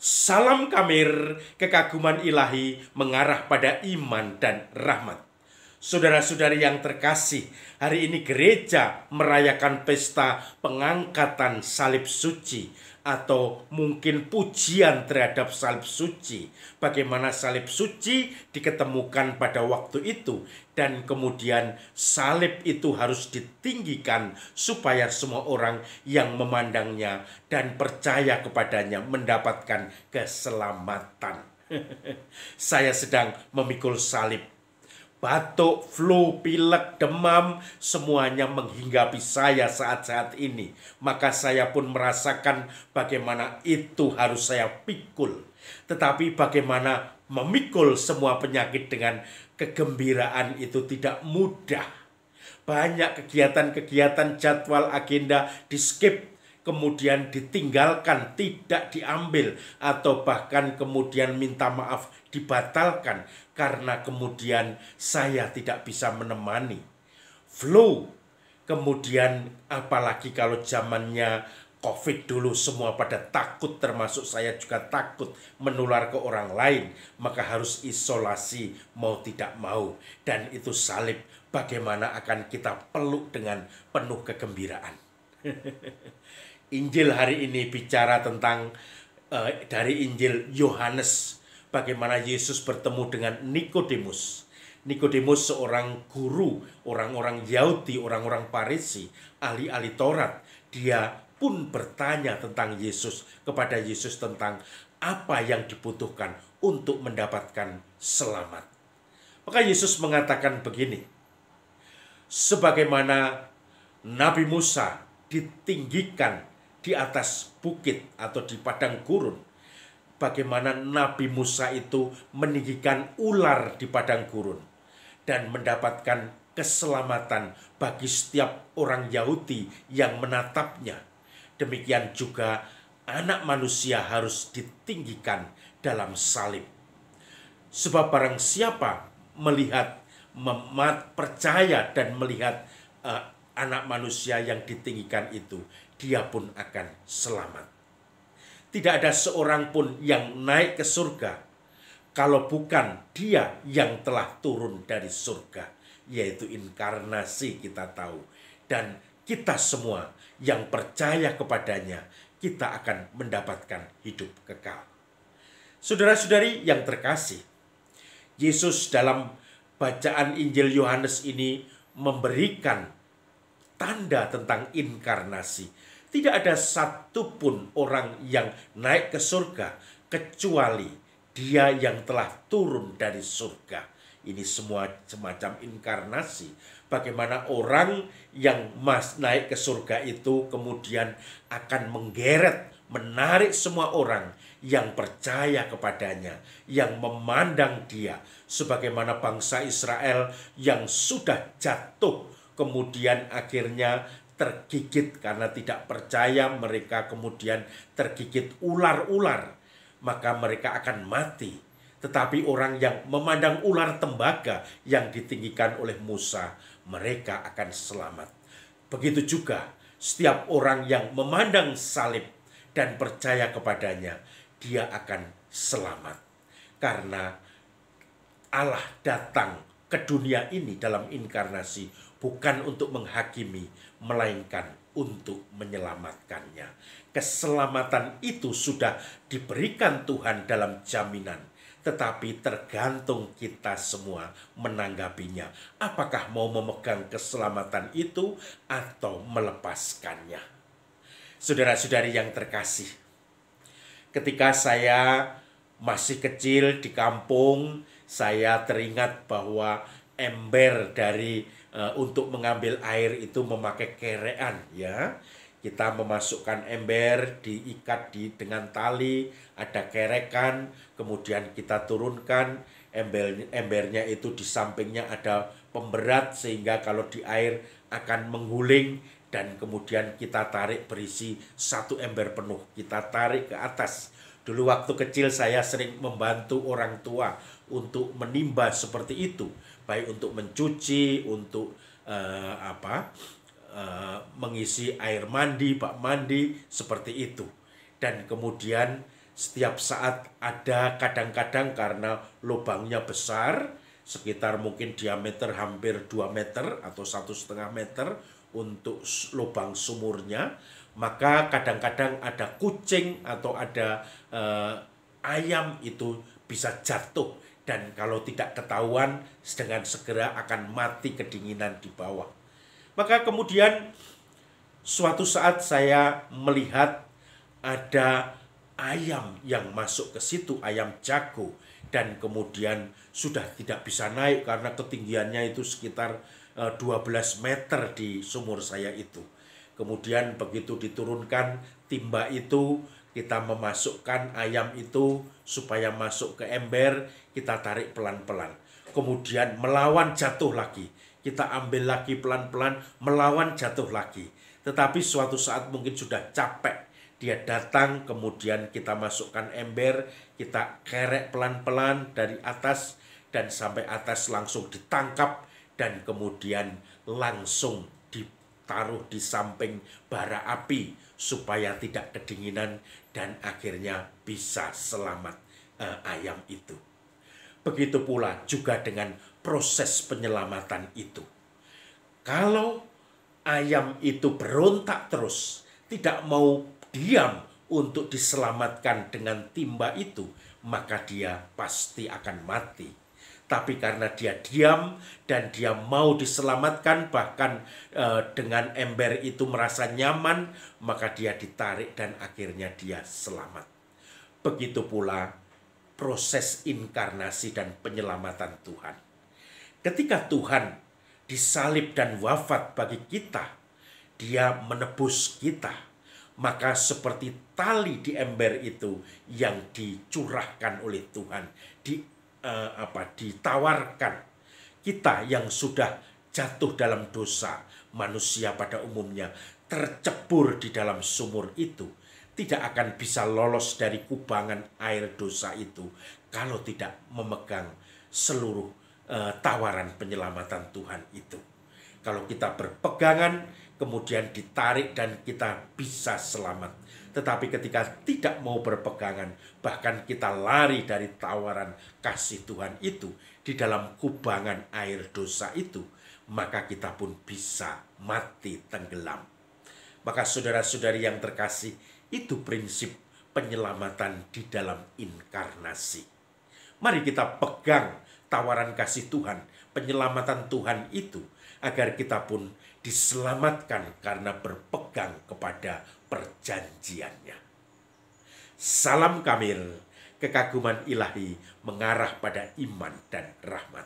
Salam Kamir, kekaguman ilahi mengarah pada iman dan rahmat. Saudara-saudari yang terkasih, hari ini gereja merayakan pesta pengangkatan salib suci, atau mungkin pujian terhadap salib suci. Bagaimana salib suci diketemukan pada waktu itu, dan kemudian salib itu harus ditinggikan supaya semua orang yang memandangnya dan percaya kepadanya mendapatkan keselamatan. Saya sedang memikul salib. Batuk, flu, pilek, demam, semuanya menghinggapi saya saat-saat ini. Maka saya pun merasakan bagaimana itu harus saya pikul. Tetapi bagaimana memikul semua penyakit dengan kegembiraan itu tidak mudah. Banyak kegiatan-kegiatan, jadwal, agenda di-skip, kemudian ditinggalkan, tidak diambil, atau bahkan kemudian minta maaf dibatalkan karena kemudian saya tidak bisa menemani. Flu, kemudian apalagi kalau zamannya COVID dulu semua pada takut, termasuk saya juga takut menular ke orang lain, maka harus isolasi mau tidak mau. Dan itu salib, bagaimana akan kita peluk dengan penuh kegembiraan. Injil hari ini bicara tentang dari Injil Yohanes, bagaimana Yesus bertemu dengan Nikodemus. Nikodemus seorang guru, orang-orang Yahudi, orang-orang Farisi, ahli-ahli Taurat. Dia pun bertanya tentang Yesus, kepada Yesus tentang apa yang dibutuhkan untuk mendapatkan selamat. Maka Yesus mengatakan begini, sebagaimana Nabi Musa ditinggikan di atas bukit atau di padang gurun, bagaimana Nabi Musa itu meninggikan ular di padang gurun dan mendapatkan keselamatan bagi setiap orang Yahudi yang menatapnya. Demikian juga anak manusia harus ditinggikan dalam salib. Sebab barang siapa melihat, percaya dan melihat anak manusia yang ditinggikan itu, dia pun akan selamat. Tidak ada seorang pun yang naik ke surga kalau bukan dia yang telah turun dari surga, yaitu inkarnasi, kita tahu. Dan kita semua yang percaya kepadanya, kita akan mendapatkan hidup kekal. Saudara-saudari yang terkasih, Yesus dalam bacaan Injil Yohanes ini memberikan tanda tentang inkarnasi. Tidak ada satupun orang yang naik ke surga kecuali dia yang telah turun dari surga. Ini semua semacam inkarnasi. Bagaimana orang yang naik ke surga itu kemudian akan menggeret, menarik semua orang yang percaya kepadanya, yang memandang dia. Sebagaimana bangsa Israel yang sudah jatuh, kemudian akhirnya tergigit karena tidak percaya, mereka kemudian tergigit ular-ular, maka mereka akan mati. Tetapi orang yang memandang ular tembaga yang ditinggikan oleh Musa, mereka akan selamat. Begitu juga setiap orang yang memandang salib dan percaya kepadanya, dia akan selamat. Karena Allah datang ke dunia ini dalam inkarnasi bukan untuk menghakimi, melainkan untuk menyelamatkannya. Keselamatan itu sudah diberikan Tuhan dalam jaminan, tetapi tergantung kita semua menanggapinya. Apakah mau memegang keselamatan itu atau melepaskannya? Saudara-saudari yang terkasih, ketika saya masih kecil di kampung, saya teringat bahwa ember dari untuk mengambil air itu memakai kerean, ya. Kita memasukkan ember, diikat dengan tali, ada kerekan, kemudian kita turunkan embernya itu, di sampingnya ada pemberat sehingga kalau di air akan mengguling, dan kemudian kita tarik berisi satu ember penuh, kita tarik ke atas. Dulu waktu kecil saya sering membantu orang tua untuk menimba seperti itu, baik untuk mencuci, untuk mengisi air mandi, bak mandi, seperti itu. Dan kemudian Setiap saat ada, kadang-kadang karena lubangnya besar, sekitar mungkin diameter hampir 2 meter atau 1,5 meter untuk lubang sumurnya, maka kadang-kadang ada kucing atau ada ayam itu bisa jatuh, dan kalau tidak ketahuan dengan segera akan mati kedinginan di bawah. Maka kemudian suatu saat saya melihat ada ayam yang masuk ke situ, ayam jago, dan kemudian sudah tidak bisa naik karena ketinggiannya itu sekitar 12 meter di sumur saya itu. Kemudian begitu diturunkan timba itu, kita memasukkan ayam itu supaya masuk ke ember, kita tarik pelan-pelan. Kemudian melawan, jatuh lagi. Kita ambil lagi pelan-pelan, melawan, jatuh lagi. Tetapi suatu saat mungkin sudah capek, dia datang, kemudian kita masukkan ember, kita kerek pelan-pelan dari atas, dan sampai atas langsung ditangkap, dan kemudian langsung ditaruh di samping bara api supaya tidak kedinginan, dan akhirnya bisa selamat ayam itu. Begitu pula juga dengan proses penyelamatan itu. Kalau ayam itu berontak terus, tidak mau diam untuk diselamatkan dengan timba itu, maka dia pasti akan mati. Tapi karena dia diam dan dia mau diselamatkan, bahkan dengan ember itu merasa nyaman, maka dia ditarik dan akhirnya dia selamat. Begitu pula proses inkarnasi dan penyelamatan Tuhan. Ketika Tuhan disalib dan wafat bagi kita, dia menebus kita. Maka seperti tali di ember itu yang dicurahkan oleh Tuhan, ditawarkan. Kita yang sudah jatuh dalam dosa, manusia pada umumnya tercebur di dalam sumur itu, tidak akan bisa lolos dari kubangan air dosa itu kalau tidak memegang seluruh tawaran penyelamatan Tuhan itu. Kalau kita berpegangan, kemudian ditarik dan kita bisa selamat. Tetapi ketika tidak mau berpegangan, bahkan kita lari dari tawaran kasih Tuhan itu di dalam kubangan air dosa itu, maka kita pun bisa mati tenggelam. Maka saudara-saudari yang terkasih, itu prinsip penyelamatan di dalam inkarnasi. Mari kita pegang tawaran kasih Tuhan, penyelamatan Tuhan itu, agar kita pun diselamatkan karena berpegang kepada perjanjiannya. Salam Kamil, kekaguman ilahi mengarah pada iman dan rahmat.